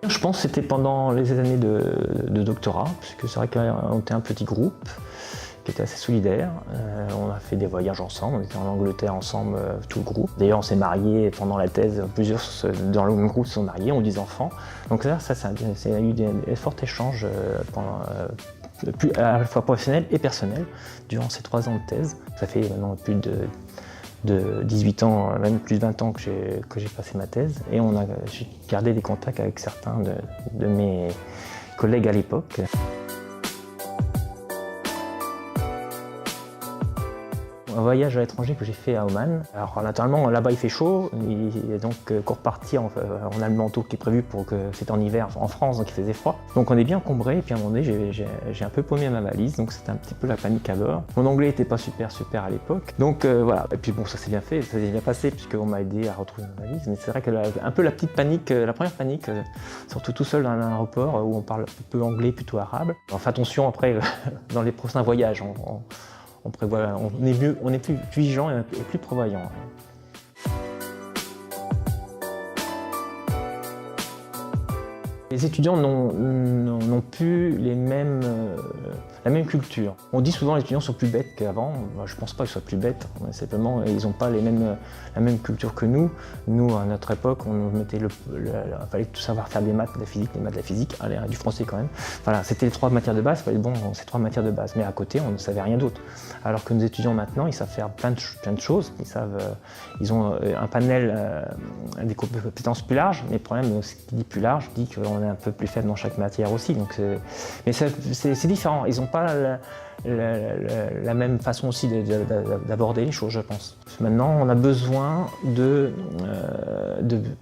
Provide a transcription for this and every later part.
Je pense que c'était pendant les années de doctorat, puisque c'est vrai qu'on était un petit groupe qui était assez solidaire. On a fait des voyages ensemble, on était en Angleterre ensemble, tout le groupe. D'ailleurs, on s'est mariés pendant la thèse, plusieurs dans le même groupe se sont mariés, ont 10 enfants. Donc là, ça a eu des forts échanges à la fois professionnels et personnels durant ces 3 ans de thèse. Ça fait maintenant plus de 18 ans, même plus de 20 ans que j'ai passé ma thèse, et j'ai gardé des contacts avec certains de mes collègues à l'époque. Un voyage à l'étranger que j'ai fait à Oman. Alors naturellement là-bas il fait chaud, et donc qu'on repartit on a le manteau qui est prévu pour que c'était en hiver en France, donc il faisait froid. Donc on est bien encombré, et puis à un moment donné j'ai un peu paumé ma valise, donc c'était un petit peu la panique à bord. Mon anglais n'était pas super à l'époque, donc voilà. Et puis bon, ça s'est bien fait, ça s'est bien passé puisqu'on m'a aidé à retrouver ma valise, mais c'est vrai que un peu la petite panique, la première panique, surtout tout seul dans un aéroport où on parle un peu anglais, plutôt arabe. On fait attention après dans les prochains voyages. On est plus vigilant et plus prévoyant. Les étudiants n'ont plus la même culture. On dit souvent que les étudiants sont plus bêtes qu'avant. Je ne pense pas qu'ils soient plus bêtes, simplement ils n'ont pas la même culture que nous. Nous, à notre époque, il fallait tout savoir faire des maths, de la physique, du français quand même. Voilà, c'était les 3 matières de base, il fallait ces 3 matières de base. Mais à côté, on ne savait rien d'autre. Alors que nos étudiants maintenant, ils savent faire plein de choses. Ils ont un panel des compétences plus large, mais le problème, ce qui dit plus large, dit qu'on est un peu plus faible dans chaque matière aussi. Mais c'est différent. Ils n'ont pas la même façon aussi d'aborder les choses, je pense. Maintenant, on a besoin de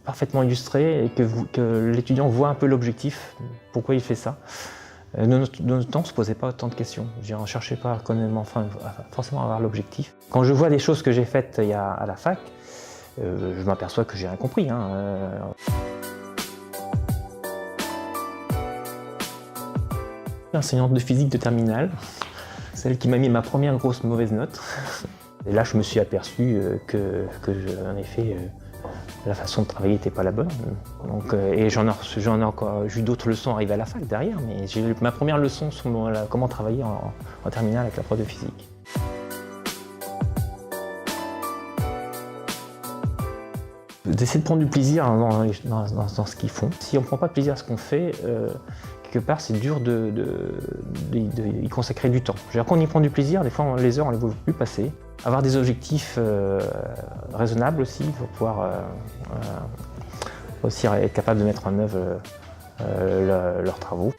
parfaitement illustrer et que l'étudiant voit un peu l'objectif, pourquoi il fait ça. De notre temps, on ne se posait pas autant de questions. On ne cherchait pas forcément à avoir l'objectif. Quand je vois des choses que j'ai faites à la fac, je m'aperçois que j'ai rien compris. Enseignante de physique de terminale, celle qui m'a mis ma première grosse mauvaise note. Et là, je me suis aperçu en effet, la façon de travailler n'était pas la bonne. Donc, et j'en ai encore eu d'autres leçons arrivées à la fac derrière, mais j'ai eu ma première leçon sur comment travailler en terminale avec la prof de physique. D'essayer de prendre du plaisir dans ce qu'ils font. Si on ne prend pas de plaisir à ce qu'on fait, quelque part c'est dur d'y consacrer du temps. Quand on y prend du plaisir, des fois les heures on ne les voit plus passer. Avoir des objectifs raisonnables aussi pour pouvoir aussi être capable de mettre en œuvre leurs travaux.